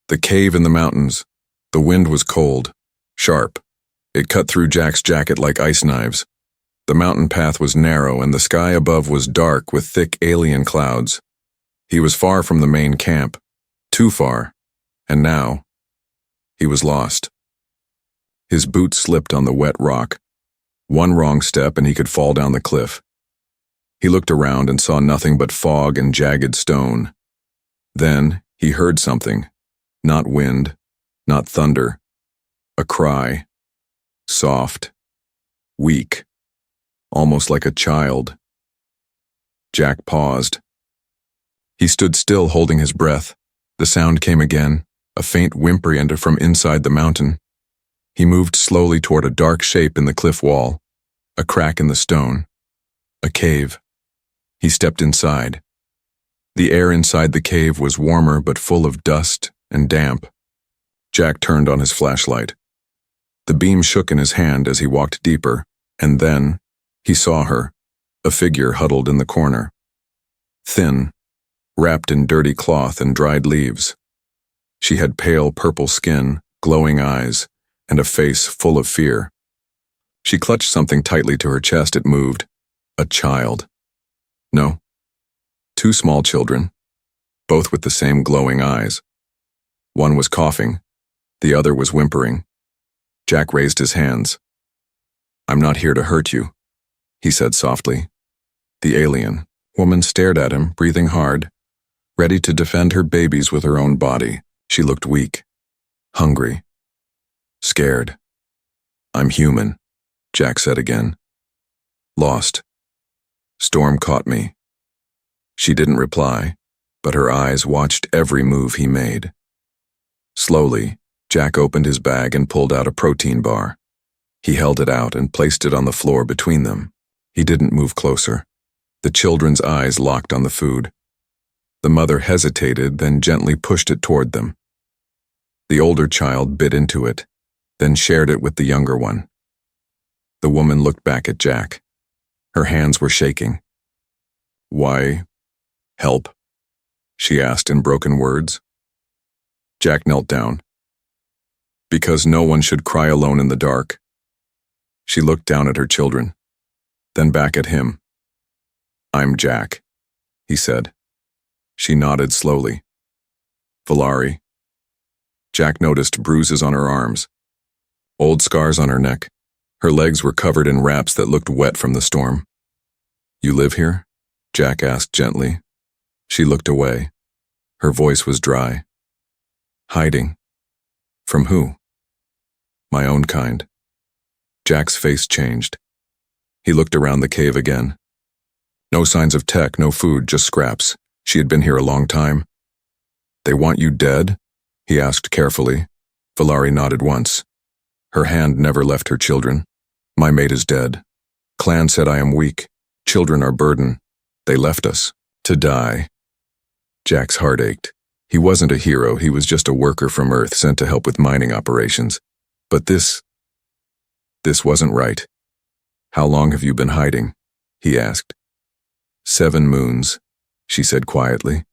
The cave in the mountains. The wind was cold, sharp. It cut through Jack's jacket like ice knives. The mountain path was narrow and the sky above was dark with thick alien clouds. He was far from the main camp, too far, and now he was lost. His boots slipped on the wet rock. One wrong step and he could fall down the cliff. He looked around and saw nothing but fog and jagged stone. Then he heard something, not wind, not thunder, a cry, soft, weak, almost like a child. Jack paused. He stood still, holding his breath. The sound came again, a faint whimper from inside the mountain. He moved slowly toward a dark shape in the cliff wall, a crack in the stone, a cave. He stepped inside. The air inside the cave was warmer but full of dust and damp. Jack turned on his flashlight. The beam shook in his hand as he walked deeper, and then he saw her, a figure huddled in the corner. Thin, wrapped in dirty cloth and dried leaves. She had pale purple skin, glowing eyes, and a face full of fear. She clutched something tightly to her chest. It moved. A child. No. Two small children, both with the same glowing eyes. One was coughing. The other was whimpering. Jack raised his hands. "I'm not here to hurt you," he said softly. The alien woman stared at him, breathing hard, ready to defend her babies with her own body. She looked weak, hungry, scared. "I'm human," Jack said again. "Lost. Storm caught me." She didn't reply, but her eyes watched every move he made. Slowly, Jack opened his bag and pulled out a protein bar. He held it out and placed it on the floor between them. He didn't move closer. The children's eyes locked on the food. The mother hesitated, then gently pushed it toward them. The older child bit into it, then shared it with the younger one. The woman looked back at Jack. Her hands were shaking. "Why help?" she asked in broken words. Jack knelt down. "Because no one should cry alone in the dark." She looked down at her children, then back at him. "I'm Jack," he said. She nodded slowly. "Valari." Jack noticed bruises on her arms, old scars on her neck. Her legs were covered in wraps that looked wet from the storm. "You live here?" Jack asked gently. She looked away. Her voice was dry. "Hiding. From who?" "My own kind." Jack's face changed. He looked around the cave again. No signs of tech, no food, just scraps. She had been here a long time. "They want you dead?" he asked carefully. Valari nodded once. Her hand never left her children. "My mate is dead. Clan said I am weak. Children are burden. They left us. To die." Jack's heart ached. He wasn't a hero, he was just a worker from Earth sent to help with mining operations. But this wasn't right. "How long have you been hiding?" he asked. 7 moons, she said quietly.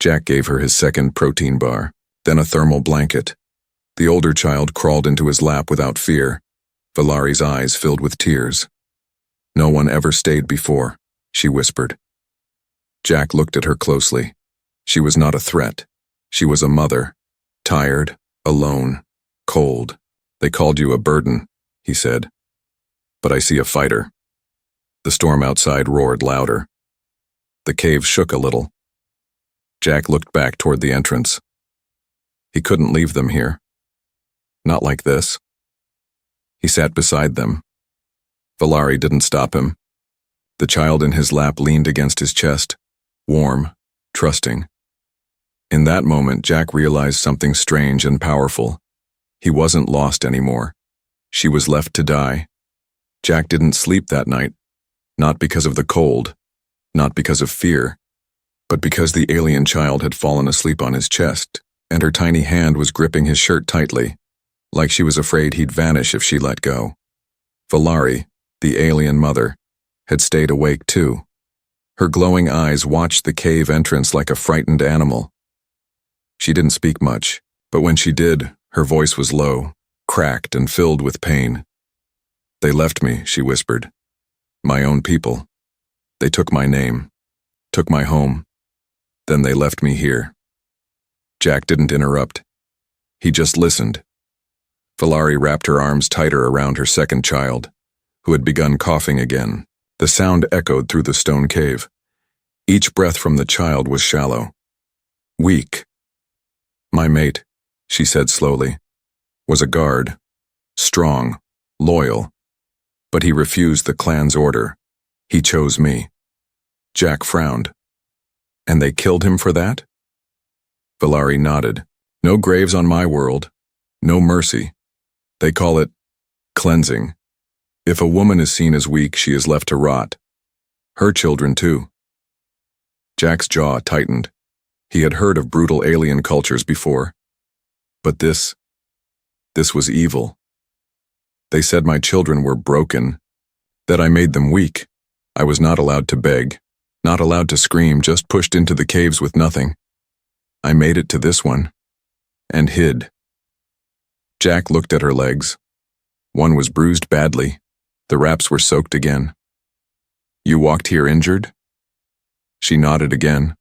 Jack gave her his second protein bar, then a thermal blanket. The older child crawled into his lap without fear. Valari's eyes filled with tears. "No one ever stayed before," she whispered. Jack looked at her closely. She was not a threat. She was a mother, tired, alone, cold. "They called you a burden," he said. "But I see a fighter." The storm outside roared louder. The cave shook a little. Jack looked back toward the entrance. He couldn't leave them here. Not like this. He sat beside them. Valari didn't stop him. The child in his lap leaned against his chest, warm, trusting. In that moment, Jack realized something strange and powerful. He wasn't lost anymore. She was left to die. Jack didn't sleep that night, not because of the cold, not because of fear, but because the alien child had fallen asleep on his chest, and her tiny hand was gripping his shirt tightly, like she was afraid he'd vanish if she let go. Valari, the alien mother, had stayed awake too. Her glowing eyes watched the cave entrance like a frightened animal. She didn't speak much, but when she did, her voice was low, cracked and filled with pain. "They left me," she whispered. "My own people. They took my name, took my home. Then they left me here." Jack didn't interrupt. He just listened. Valari wrapped her arms tighter around her second child, who had begun coughing again. The sound echoed through the stone cave. Each breath from the child was shallow, weak. "My mate," she said slowly, "was a guard, strong, loyal, but he refused the clan's order. He chose me." Jack frowned. "And they killed him for that?" Valari nodded. "No graves on my world. No mercy. They call it cleansing. If a woman is seen as weak, she is left to rot. Her children, too." Jack's jaw tightened. He had heard of brutal alien cultures before. But this was evil. "They said my children were broken, that I made them weak. I was not allowed to beg, not allowed to scream, just pushed into the caves with nothing. I made it to this one, and hid." Jack looked at her legs. One was bruised badly. The wraps were soaked again. "You walked here injured?" She nodded again,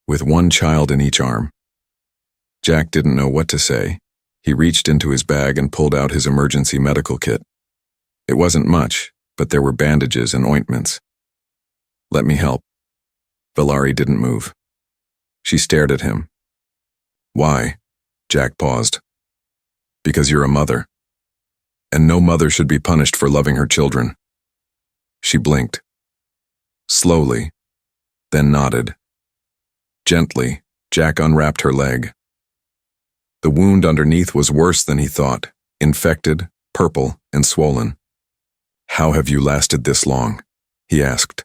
with one child in each arm. Jack didn't know what to say. He reached into his bag and pulled out his emergency medical kit. It wasn't much, but there were bandages and ointments. "Let me help." Valari didn't move. She stared at him. "Why?" Jack paused. "Because you're a mother. And no mother should be punished for loving her children." She blinked. Slowly, then nodded. Gently, Jack unwrapped her leg. The wound underneath was worse than he thought, infected, purple, and swollen. "How have you lasted this long?" he asked.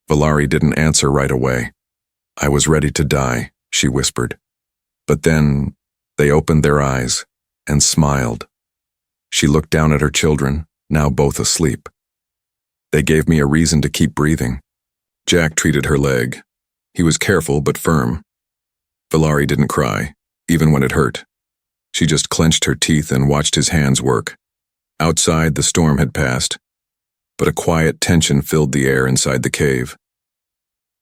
Valari didn't answer right away. "I was ready to die," she whispered. But then they opened their eyes and smiled. She looked down at her children, now both asleep. "They gave me a reason to keep breathing." Jack treated her leg. He was careful but firm. Valari didn't cry, even when it hurt. She just clenched her teeth and watched his hands work. Outside, the storm had passed, but a quiet tension filled the air inside the cave.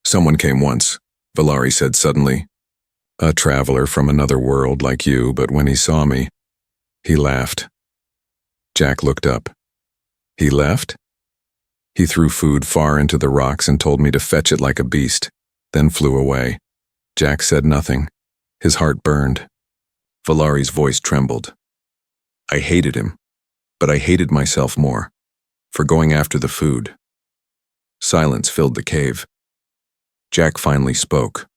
"Someone came once," Valari said suddenly. "A traveler from another world like you, but when he saw me, he laughed." Jack looked up. "He left?" "He threw food far into the rocks and told me to fetch it like a beast, then flew away." Jack said nothing. His heart burned. Valari's voice trembled. "I hated him, but I hated myself more, for going after the food." Silence filled the cave. Jack finally spoke.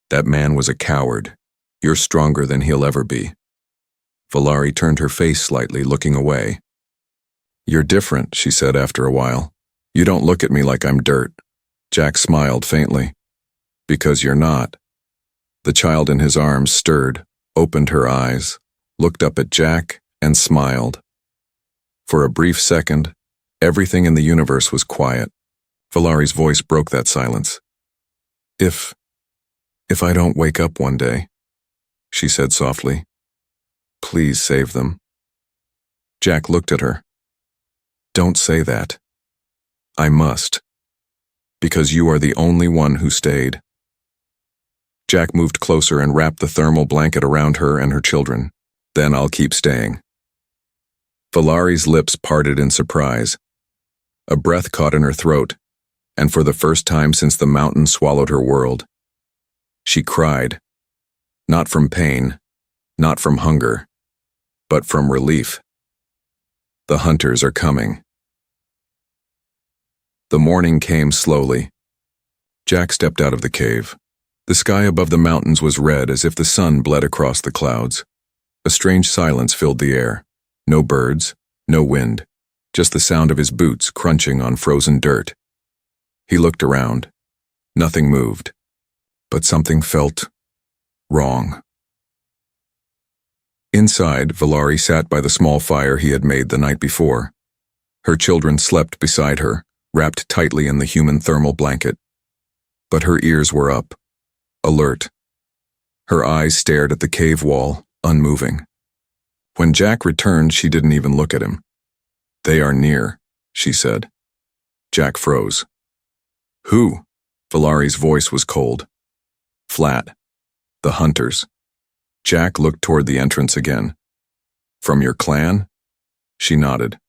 "That man was a coward. You're stronger than he'll ever be." Valari turned her face slightly, looking away. "You're different," she said after a while. "You don't look at me like I'm dirt." Jack smiled faintly. "Because you're not." The child in his arms stirred, opened her eyes, looked up at Jack, and smiled. For a brief second, everything in the universe was quiet. Valari's voice broke that silence. If I don't wake up one day," she said softly, "please save them." Jack looked at her. "Don't say that." "I must. Because you are the only one who stayed." Jack moved closer and wrapped the thermal blanket around her and her children. "Then I'll keep staying." Valari's lips parted in surprise. A breath caught in her throat, and for the first time since the mountain swallowed her world, she cried. Not from pain, not from hunger, but from relief. The hunters are coming. The morning came slowly. Jack stepped out of the cave. The sky above the mountains was red as if the sun bled across the clouds. A strange silence filled the air. No birds, no wind, just the sound of his boots crunching on frozen dirt. He looked around. Nothing moved, but something felt wrong. Inside, Valari sat by the small fire he had made the night before. Her children slept beside her, wrapped tightly in the human thermal blanket. But her ears were up, alert. Her eyes stared at the cave wall, unmoving. When Jack returned, she didn't even look at him. "They are near," she said. Jack froze. "Who?" Valari's voice was cold. Flat. "The hunters." Jack looked toward the entrance again. "From your clan?" She nodded.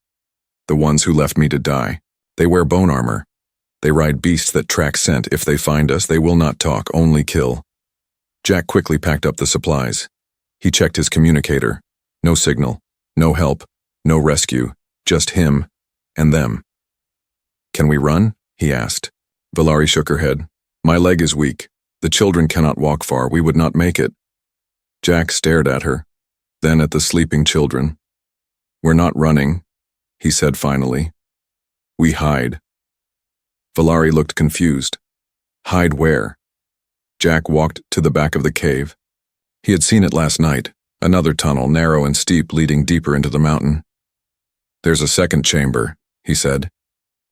"The ones who left me to die. They wear bone armor. They ride beasts that track scent. If they find us, they will not talk, only kill." Jack quickly packed up the supplies. He checked his communicator. No signal, no help, no rescue, just him and them. "Can we run?" he asked. Valari shook her head. "My leg is weak. The children cannot walk far. We would not make it." Jack stared at her, then at the sleeping children. "We're not running," he said finally. "We hide." Valari looked confused. "Hide where?" Jack walked to the back of the cave. He had seen it last night, another tunnel, narrow and steep, leading deeper into the mountain. "There's a second chamber," he said.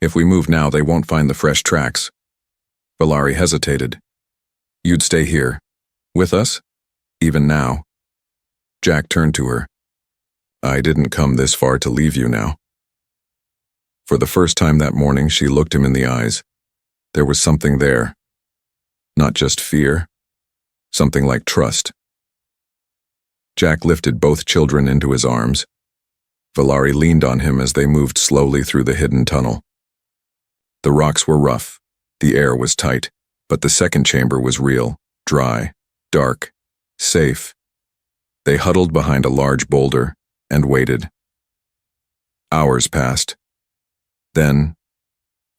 "If we move now, they won't find the fresh tracks." Valari hesitated. "You'd stay here, with us, even now?" Jack turned to her. "I didn't come this far to leave you now." For the first time that morning, she looked him in the eyes. There was something there. Not just fear, something like trust. Jack lifted both children into his arms. Valari leaned on him as they moved slowly through the hidden tunnel. The rocks were rough, the air was tight, but the second chamber was real, dry, dark, safe. They huddled behind a large boulder and waited. Hours passed. Then,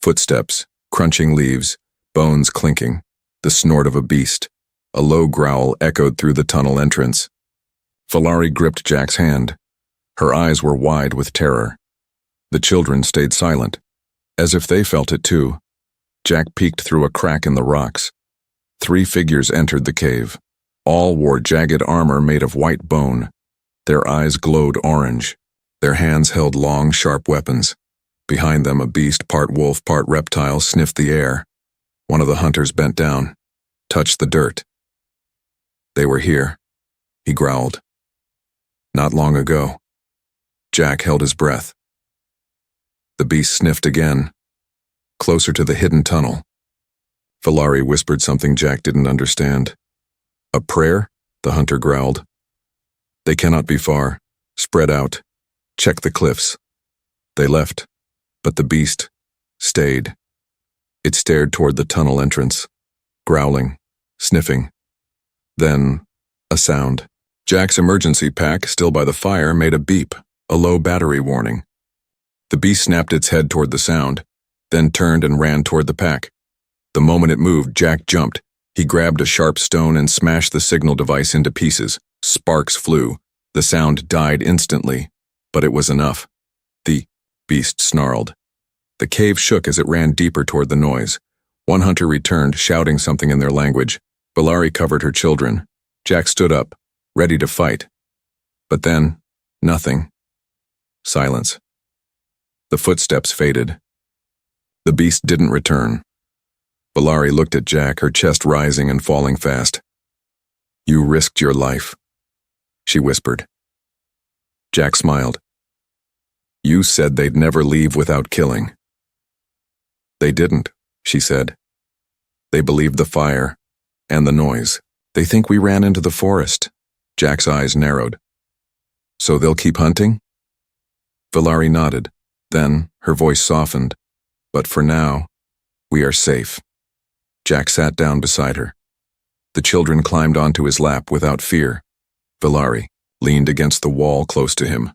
footsteps, crunching leaves, bones clinking, the snort of a beast. A low growl echoed through the tunnel entrance. Valari gripped Jack's hand. Her eyes were wide with terror. The children stayed silent, as if they felt it too. Jack peeked through a crack in the rocks. 3 figures entered the cave. All wore jagged armor made of white bone. Their eyes glowed orange. Their hands held long, sharp weapons. Behind them, a beast, part wolf, part reptile, sniffed the air. One of the hunters bent down, touched the dirt. "They were here," he growled. "Not long ago." Jack held his breath. The beast sniffed again, closer to the hidden tunnel. Valari whispered something Jack didn't understand. "A prayer?" the hunter growled. "They cannot be far. Spread out. Check the cliffs." They left, but the beast stayed. It stared toward the tunnel entrance, growling, sniffing. Then, a sound. Jack's emergency pack, still by the fire, made a beep, a low battery warning. The beast snapped its head toward the sound, then turned and ran toward the pack. The moment it moved, Jack jumped. He grabbed a sharp stone and smashed the signal device into pieces. Sparks flew. The sound died instantly, but it was enough. The beast snarled. The cave shook as it ran deeper toward the noise. One hunter returned, shouting something in their language. Valari covered her children. Jack stood up, ready to fight. But then, nothing. Silence. The footsteps faded. The beast didn't return. Valari looked at Jack, her chest rising and falling fast. "You risked your life," she whispered. Jack smiled. "You said they'd never leave without killing." "They didn't," she said. "They believed the fire and the noise. They think we ran into the forest." Jack's eyes narrowed. "So they'll keep hunting?" Valari nodded. Then her voice softened. "But for now, we are safe." Jack sat down beside her. The children climbed onto his lap without fear. Valari leaned against the wall close to him.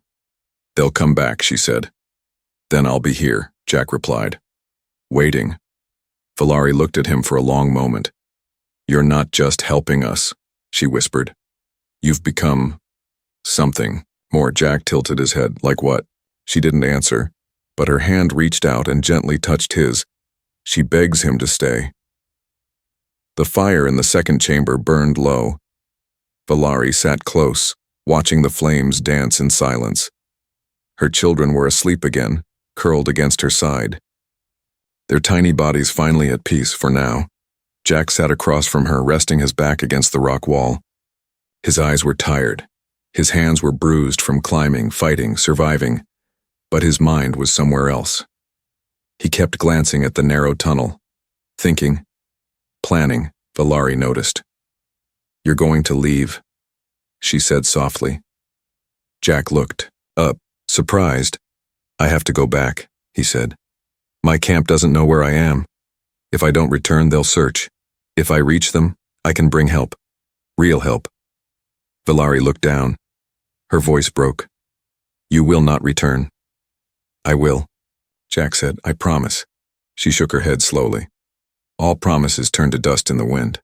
"They'll come back," she said. "Then I'll be here," Jack replied. "Waiting." Valari looked at him for a long moment. "You're not just helping us," she whispered. "You've become something more." Jack tilted his head. "Like what?" She didn't answer, but her hand reached out and gently touched his. "She begs him to stay." The fire in the second chamber burned low. Valari sat close, watching the flames dance in silence. Her children were asleep again, curled against her side. Their tiny bodies finally at peace for now. Jack sat across from her, resting his back against the rock wall. His eyes were tired. His hands were bruised from climbing, fighting, surviving, but his mind was somewhere else. He kept glancing at the narrow tunnel, thinking, planning. Valari noticed. "You're going to leave," she said softly. Jack looked up, surprised. "I have to go back," he said. "My camp doesn't know where I am. If I don't return, they'll search. If I reach them, I can bring help. Real help." Valari looked down. Her voice broke. "You will not return." "I will," Jack said. "I promise." She shook her head slowly. All promises turned to dust in the wind.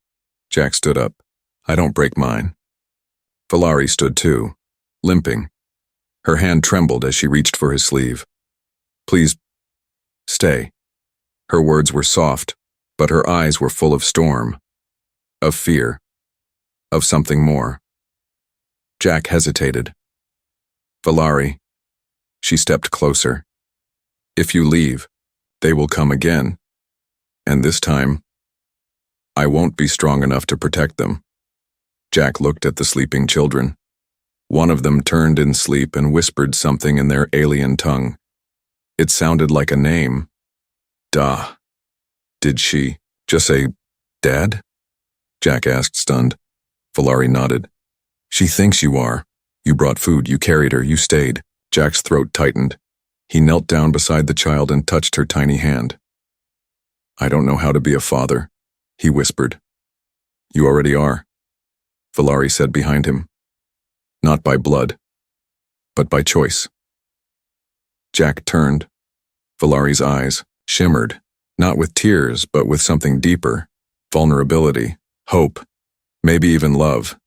Jack stood up. "I don't break mine." Valari stood too, limping. Her hand trembled as she reached for his sleeve. "Please, stay." Her words were soft, but her eyes were full of storm, of fear, of something more. Jack hesitated. "Valari," she stepped closer. "If you leave, they will come again. And this time, I won't be strong enough to protect them." Jack looked at the sleeping children. One of them turned in sleep and whispered something in their alien tongue. It sounded like a name. "Da." "Did she just say, Dad?" Jack asked, stunned. Valari nodded. "She thinks you are. You brought food, you carried her, you stayed." Jack's throat tightened. He knelt down beside the child and touched her tiny hand. "I don't know how to be a father," he whispered. "You already are," Valari said behind him. "Not by blood, but by choice." Jack turned. Valari's eyes shimmered, not with tears, but with something deeper. Vulnerability, hope, maybe even love.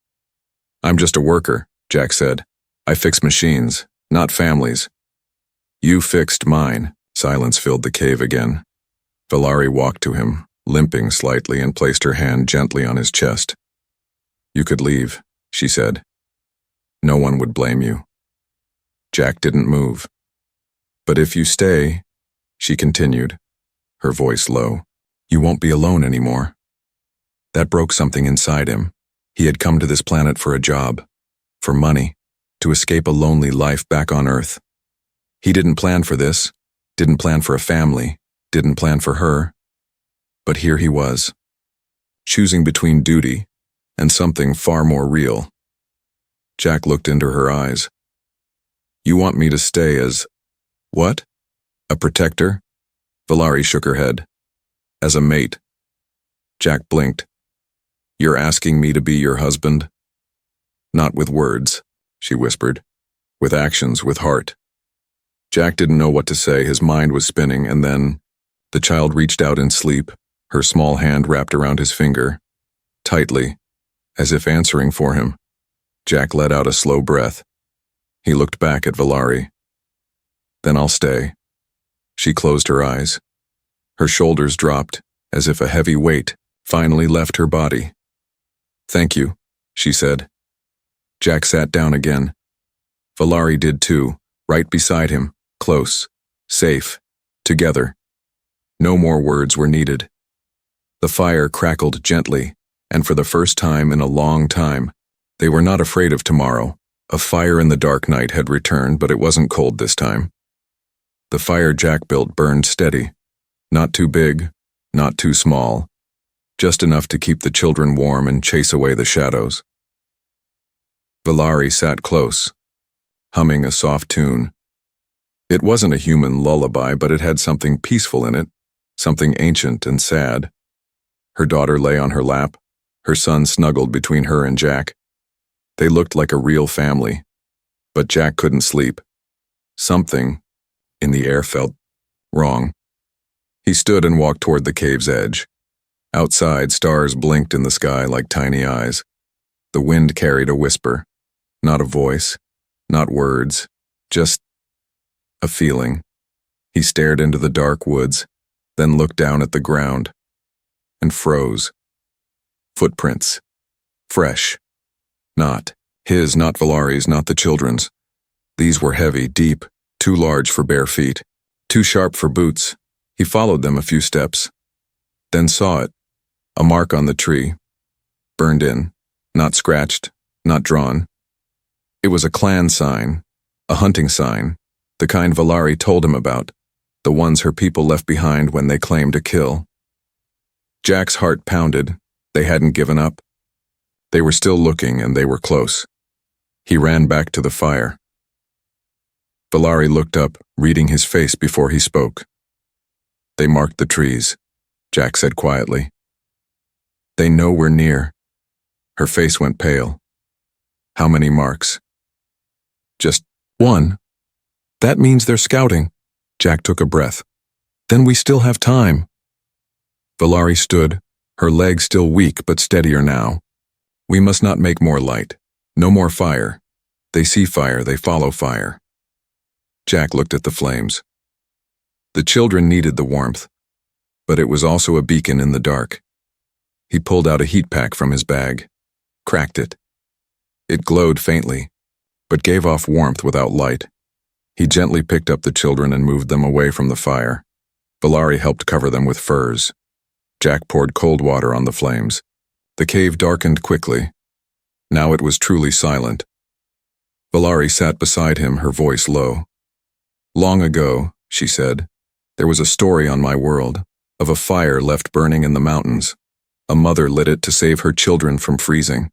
"I'm just a worker," Jack said. "I fix machines, not families." "You fixed mine." Silence filled the cave again. Valari walked to him, limping slightly, and placed her hand gently on his chest. "You could leave," she said. "No one would blame you." Jack didn't move. "But if you stay," she continued, her voice low, "you won't be alone anymore." That broke something inside him. He had come to this planet for a job, for money, to escape a lonely life back on Earth. He didn't plan for this, didn't plan for a family, didn't plan for her. But here he was, choosing between duty and something far more real. Jack looked into her eyes. "You want me to stay as, what? A protector?" Valari shook her head. "As a mate." Jack blinked. "You're asking me to be your husband?" "Not with words," she whispered. "With actions, with heart." Jack didn't know what to say. His mind was spinning, and then the child reached out in sleep, her small hand wrapped around his finger, tightly, as if answering for him. Jack let out a slow breath. He looked back at Valari. "Then I'll stay." She closed her eyes. Her shoulders dropped, as if a heavy weight finally left her body. "Thank you," she said. Jack sat down again. Valari did too, right beside him, close, safe, together. No more words were needed. The fire crackled gently, and for the first time in a long time, they were not afraid of tomorrow. A fire in the dark night had returned, but it wasn't cold this time. The fire Jack built burned steady, not too big, not too small, just enough to keep the children warm and chase away the shadows. Valari sat close, humming a soft tune. It wasn't a human lullaby, but it had something peaceful in it, something ancient and sad. Her daughter lay on her lap, her son snuggled between her and Jack. They looked like a real family, but Jack couldn't sleep. Something in the air felt wrong. He stood and walked toward the cave's edge. Outside, stars blinked in the sky like tiny eyes. The wind carried a whisper, not a voice, not words, just a feeling. He stared into the dark woods, then looked down at the ground, and froze. Footprints. Fresh. Not his, not Valari's, not the children's. These were heavy, deep, too large for bare feet, too sharp for boots. He followed them a few steps, then saw it, a mark on the tree, burned in, not scratched, not drawn. It was a clan sign, a hunting sign, the kind Valari told him about, the ones her people left behind when they claimed a kill. Jack's heart pounded. They hadn't given up. They were still looking, and they were close. He ran back to the fire. Valari looked up, reading his face before he spoke. They marked the trees, Jack said quietly. They know we're near. Her face went pale. How many marks? Just one. That means they're scouting. Jack took a breath. Then we still have time. Valari stood, her legs still weak but steadier now. We must not make more light. No more fire. They see fire, they follow fire. Jack looked at the flames. The children needed the warmth, but it was also a beacon in the dark. He pulled out a heat pack from his bag, cracked it. It glowed faintly, but gave off warmth without light. He gently picked up the children and moved them away from the fire. Valari helped cover them with furs. Jack poured cold water on the flames. The cave darkened quickly. Now it was truly silent. Valari sat beside him, her voice low. Long ago, she said, there was a story on my world, of a fire left burning in the mountains. A mother lit it to save her children from freezing.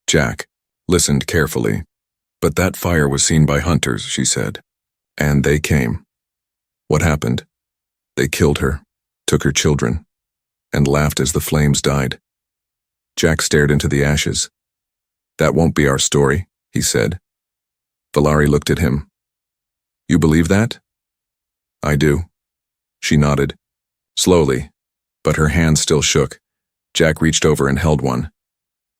Jack listened carefully. But that fire was seen by hunters, she said. And they came. What happened? They killed her, took her children, and laughed as the flames died. Jack stared into the ashes. That won't be our story, he said. Valari looked at him. You believe that? I do. She nodded. Slowly, but her hand still shook. Jack reached over and held one.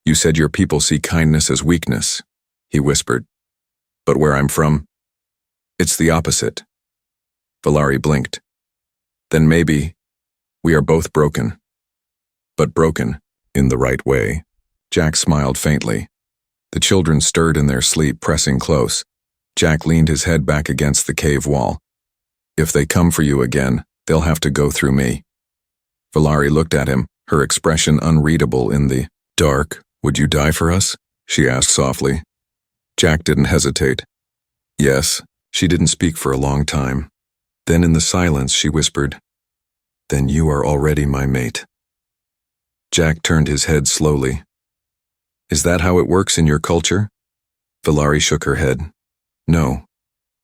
You said your people see kindness as weakness, he whispered. But where I'm from, it's the opposite. Valari blinked. Then maybe we are both broken. But broken in the right way. Jack smiled faintly. The children stirred in their sleep, pressing close. Jack leaned his head back against the cave wall. If they come for you again, they'll have to go through me. Valari looked at him, her expression unreadable in the dark. Would you die for us? She asked softly. Jack didn't hesitate. Yes, she didn't speak for a long time. Then in the silence she whispered, Then you are already my mate. Jack turned his head slowly. Is that how it works in your culture? Valari shook her head. No,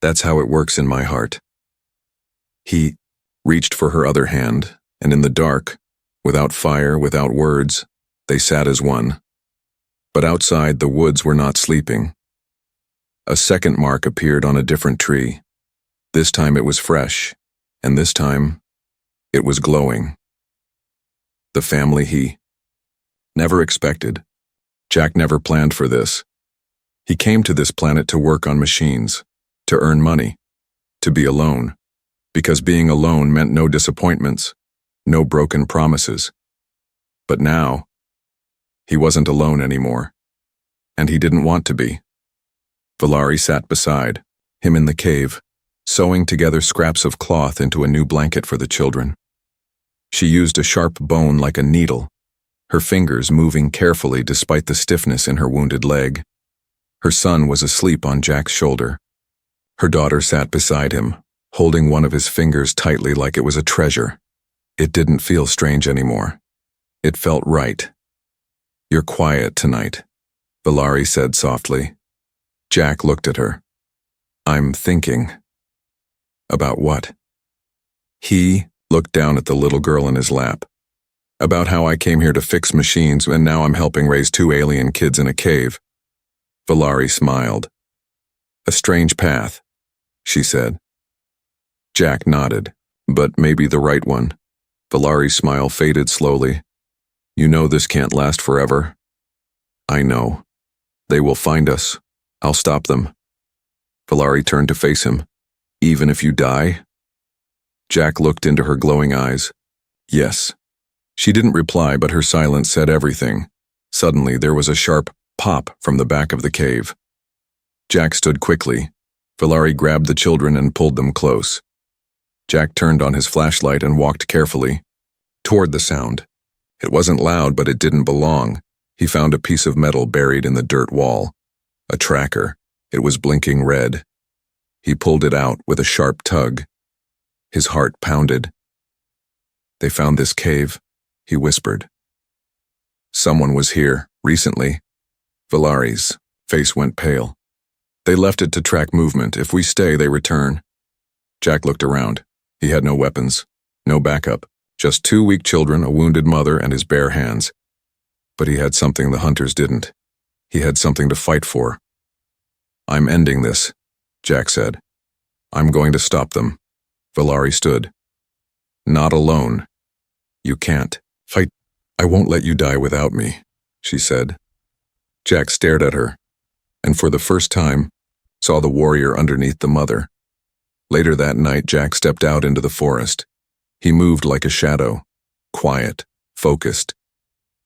that's how it works in my heart. He reached for her other hand, and in the dark, without fire, without words, they sat as one. But outside, the woods were not sleeping. A second mark appeared on a different tree. This time it was fresh, and this time it was glowing. The family he never expected. Jack never planned for this. He came to this planet to work on machines, to earn money, to be alone, because being alone meant no disappointments, no broken promises. But now, he wasn't alone anymore, and he didn't want to be. Valari sat beside him in the cave, sewing together scraps of cloth into a new blanket for the children. She used a sharp bone like a needle, her fingers moving carefully despite the stiffness in her wounded leg. Her son was asleep on Jack's shoulder. Her daughter sat beside him, holding one of his fingers tightly like it was a treasure. It didn't feel strange anymore. It felt right. You're quiet tonight, Valari said softly. Jack looked at her. I'm thinking. About what? He looked down at the little girl in his lap. About how I came here to fix machines and now I'm helping raise 2 alien kids in a cave. Valari smiled. A strange path, she said. Jack nodded, but maybe the right one. Valari's smile faded slowly. You know this can't last forever. I know. They will find us. I'll stop them. Valari turned to face him. Even if you die? Jack looked into her glowing eyes. Yes. She didn't reply, but her silence said everything. Suddenly, there was a sharp pop from the back of the cave. Jack stood quickly. Valari grabbed the children and pulled them close. Jack turned on his flashlight and walked carefully toward the sound. It wasn't loud, but it didn't belong. He found a piece of metal buried in the dirt wall. A tracker. It was blinking red. He pulled it out with a sharp tug. His heart pounded. "They found this cave," he whispered. "Someone was here, recently." Valari's face went pale. "They left it to track movement. If we stay, they return." Jack looked around. He had no weapons, no backup, just 2 weak children, a wounded mother, and his bare hands. But he had something the hunters didn't. He had something to fight for. "I'm ending this," Jack said. "I'm going to stop them." Valari stood. "Not alone. You can't fight. I won't let you die without me," she said. Jack stared at her, and for the first time, saw the warrior underneath the mother. Later that night, Jack stepped out into the forest. He moved like a shadow, quiet, focused.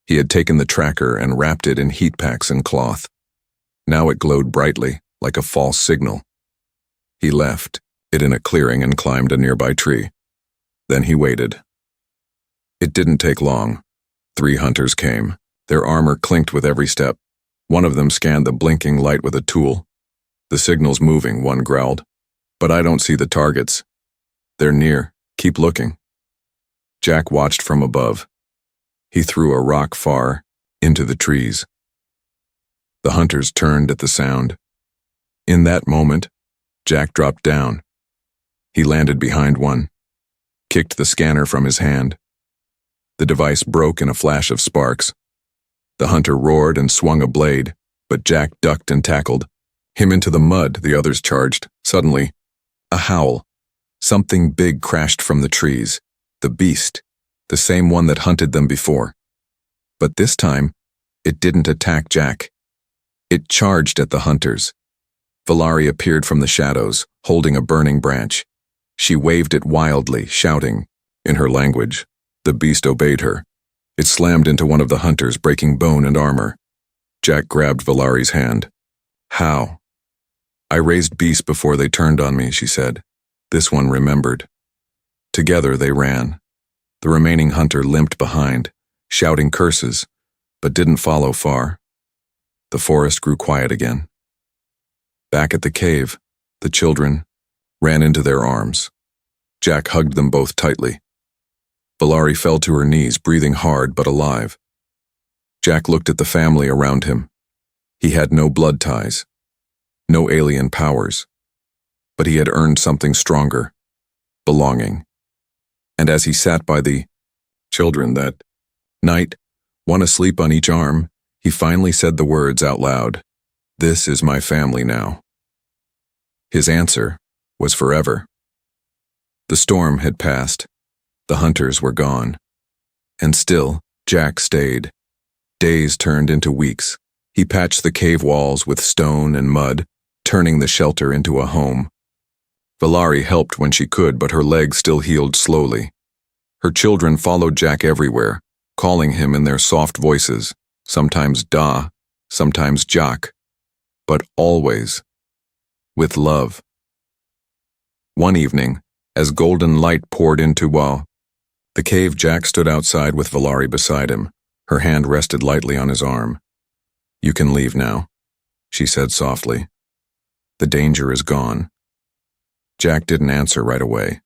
He had taken the tracker and wrapped it in heat packs and cloth. Now it glowed brightly, like a false signal. He left it in a clearing and climbed a nearby tree. Then he waited. It didn't take long. 3 hunters came. Their armor clinked with every step. One of them scanned the blinking light with a tool. "The signal's moving," one growled. "But I don't see the targets." "They're near. Keep looking." Jack watched from above. He threw a rock far into the trees. The hunters turned at the sound. In that moment, Jack dropped down. He landed behind one, kicked the scanner from his hand. The device broke in a flash of sparks. The hunter roared and swung a blade, but Jack ducked and tackled him into the mud. The others charged. Suddenly, a howl. Something big crashed from the trees. The beast, the same one that hunted them before. But this time, it didn't attack Jack. It charged at the hunters. Valari appeared from the shadows, holding a burning branch. She waved it wildly, shouting. In her language, the beast obeyed her. It slammed into one of the hunters, breaking bone and armor. Jack grabbed Valari's hand. "How?" "I raised beasts before they turned on me," she said. This one remembered. Together they ran. The remaining hunter limped behind, shouting curses, but didn't follow far. The forest grew quiet again. Back at the cave, the children ran into their arms. Jack hugged them both tightly. Valari fell to her knees, breathing hard but alive. Jack looked at the family around him. He had no blood ties, no alien powers, but he had earned something stronger, belonging. And as he sat by the children that night, one asleep on each arm, he finally said the words out loud, "This is my family now." His answer was forever. The storm had passed. The hunters were gone. And still, Jack stayed. Days turned into weeks. He patched the cave walls with stone and mud, turning the shelter into a home. Valari helped when she could, but her legs still healed slowly. Her children followed Jack everywhere, calling him in their soft voices, sometimes Da, sometimes Jock, but always with love. One evening, as golden light poured into the cave, Jack stood outside with Valari beside him. Her hand rested lightly on his arm. "You can leave now," she said softly. "The danger is gone." Jack didn't answer right away.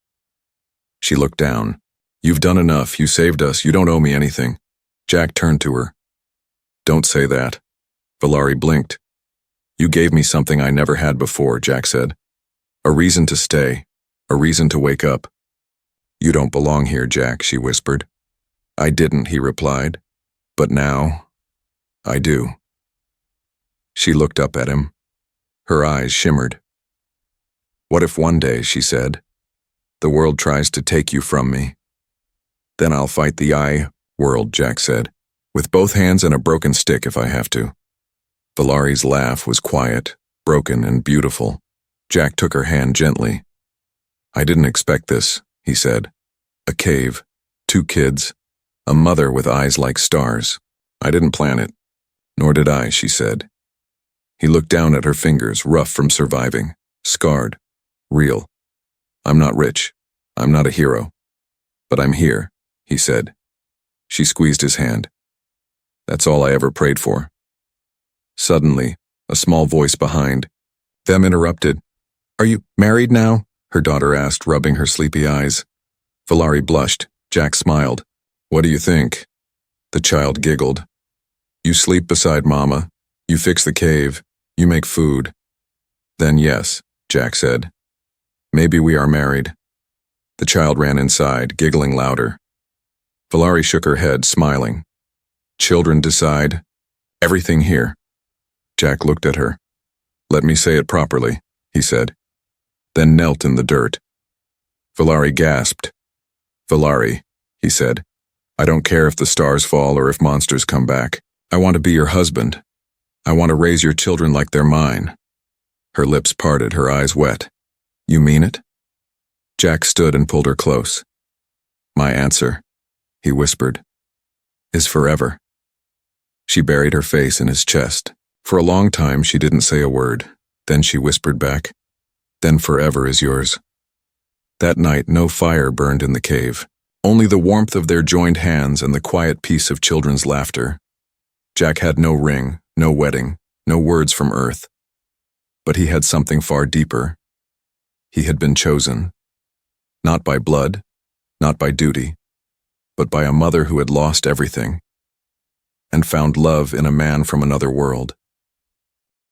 She looked down. "You've done enough. You saved us. You don't owe me anything." Jack turned to her. "Don't say that." Valari blinked. "You gave me something I never had before," Jack said. "A reason to stay. A reason to wake up." "You don't belong here, Jack," she whispered. "I didn't," he replied. "But now, I do." She looked up at him. Her eyes shimmered. "What if one day," she said, "the world tries to take you from me?" "Then I'll fight the world," Jack said, "with both hands and a broken stick if I have to." Valari's laugh was quiet, broken, and beautiful. Jack took her hand gently. "I didn't expect this," he said. "A cave, 2 kids, a mother with eyes like stars. I didn't plan it." "Nor did I," she said. He looked down at her fingers, rough from surviving, scarred, real. "I'm not rich. I'm not a hero. But I'm here," he said. She squeezed his hand. That's all I ever prayed for. Suddenly, a small voice behind them interrupted. Are you married now? Her daughter asked, rubbing her sleepy eyes. Valari blushed. Jack smiled. What do you think? The child giggled. You sleep beside Mama. You fix the cave. You make food. Then yes, Jack said. Maybe we are married. The child ran inside, giggling louder. Valari shook her head, smiling. Children decide everything here. Jack looked at her. Let me say it properly, he said, then knelt in the dirt. Valari gasped. Valari, he said, I don't care if the stars fall or if monsters come back. I want to be your husband. I want to raise your children like they're mine. Her lips parted, her eyes wet. You mean it? Jack stood and pulled her close. My answer, he whispered, is forever. She buried her face in his chest. For a long time she didn't say a word. Then she whispered back, then forever is yours. That night no fire burned in the cave. Only the warmth of their joined hands and the quiet peace of children's laughter. Jack had no ring, no wedding, no words from earth. But he had something far deeper. He had been chosen. Not by blood, not by duty, but by a mother who had lost everything and found love in a man from another world.